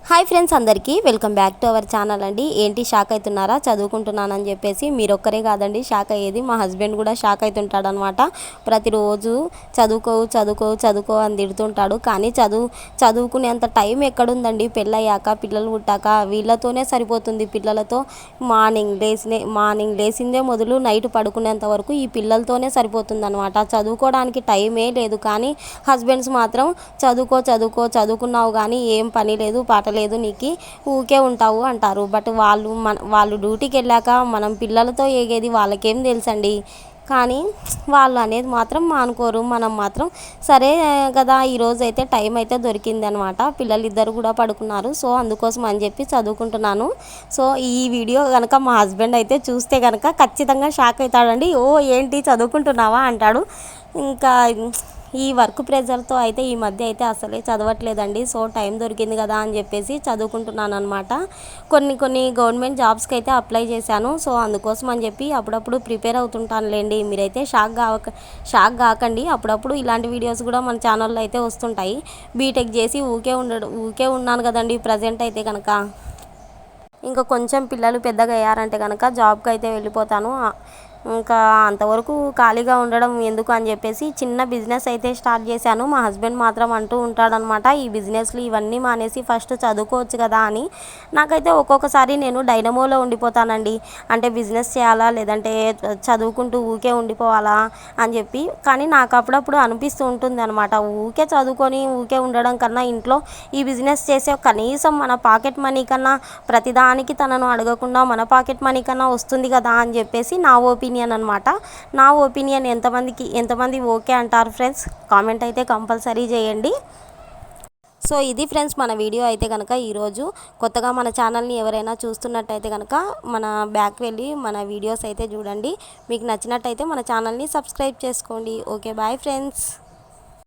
Hi friends, అందరికీ welcome back to our channel అండి. ఏంటి షాక్ అవుతున్నారా? చదువుకుంటున్నానని చెప్పేసి మీరు ఒక్కరే కాదండి షాక్ అయ్యేది, మా హస్బెండ్ కూడా షాక్ అవుతుంటాడనమాట. ప్రతిరోజు చదువుకో చదువుకో చదువుకో అని తిడుతుంటాడు. కానీ చదువుకునేంత టైం ఎక్కడుందండి? పెళ్ళయ్యాక, పిల్లలు పుట్టాక వీళ్ళతోనే సరిపోతుంది. పిల్లలతో మార్నింగ్ లేసిందే మొదలు నైట్ పడుకునేంత వరకు ఈ పిల్లలతోనే సరిపోతుంది అనమాట. చదువుకోవడానికి టైమే లేదు. కానీ హస్బెండ్స్ మాత్రం చదువుకున్నావు కానీ ఏం పని లేదు, పాట లేదు, నీకు ఊకే ఉంటావు అంటారు. బట్ వాళ్ళు డ్యూటీకి వెళ్ళాక మనం పిల్లలతో ఏగేది వాళ్ళకేం తెలుసండి. కానీ వాళ్ళు అనేది మాత్రం మానుకోరు. మనం మాత్రం సరే కదా, ఈరోజు అయితే టైం అయితే దొరికింది అనమాట. పిల్లలు ఇద్దరు కూడా పడుకున్నారు. సో అందుకోసం అని చెప్పి చదువుకుంటున్నాను. సో ఈ వీడియో కనుక మా హస్బెండ్ అయితే చూస్తే కనుక ఖచ్చితంగా షాక్ అవుతాడండి. ఓ ఏంటి చదువుకుంటున్నావా అంటాడు. ఇంకా ఈ వర్క్ ప్రెజర్తో అయితే ఈ మధ్య అయితే అసలే చదవట్లేదండి. సో టైం దొరికింది కదా అని చెప్పేసి చదువుకుంటున్నాను అనమాట. కొన్ని గవర్నమెంట్ జాబ్స్కి అయితే అప్లై చేశాను. సో అందుకోసం అని చెప్పి అప్పుడప్పుడు ప్రిపేర్ అవుతుంటానులేండి. మీరైతే షాక్ కాకండి. అప్పుడప్పుడు ఇలాంటి వీడియోస్ కూడా మన ఛానల్లో అయితే వస్తుంటాయి. బీటెక్ చేసి ఊకే ఉన్నాను కదండి ప్రజెంట్ అయితే కనుక. ఇంకా కొంచెం పిల్లలు పెద్దగా అయ్యారంటే కనుక జాబ్కి అయితే వెళ్ళిపోతాను. ఇంకా అంతవరకు ఖాళీగా ఉండడం ఎందుకు అని చెప్పేసి చిన్న బిజినెస్ అయితే స్టార్ట్ చేశాను. మా హస్బెండ్ మాత్రం అంటూ ఉంటాడనమాట, ఈ బిజినెస్లు ఇవన్నీ మానేసి ఫస్ట్ చదువుకోవచ్చు కదా అని. నాకైతే ఒక్కొక్కసారి నేను డైనమోలో ఉండిపోతానండి. అంటే బిజినెస్ చేయాలా లేదంటే చదువుకుంటూ ఊకే ఉండిపోవాలా అని చెప్పి. కానీ నాకు అప్పుడప్పుడు అనిపిస్తూ ఉంటుంది అనమాట, ఊకే చదువుకొని ఊకే ఉండడం కన్నా ఇంట్లో ఈ బిజినెస్ చేసే కనీసం మన పాకెట్ మనీ కన్నా, ప్రతిదానికి తనను అడగకుండా మన పాకెట్ మనీ కన్నా వస్తుంది కదా అని చెప్పేసి నా ఒపీనియన్ అనమాట. నా ఒపీనియన్ ఎంతమంది ఓకే అంటారు ఫ్రెండ్స్? కామెంట్ అయితే కంపల్సరీ చేయండి. సో ఇది ఫ్రెండ్స్ మన వీడియో అయితే కనుక. ఈరోజు కొత్తగా మన ఛానల్ని ఎవరైనా చూస్తున్నట్టయితే కనుక మన బ్యాక్ వెళ్ళి మన వీడియోస్ అయితే చూడండి. మీకు నచ్చినట్టయితే మన ఛానల్ని సబ్స్క్రైబ్ చేసుకోండి. Okay, bye friends.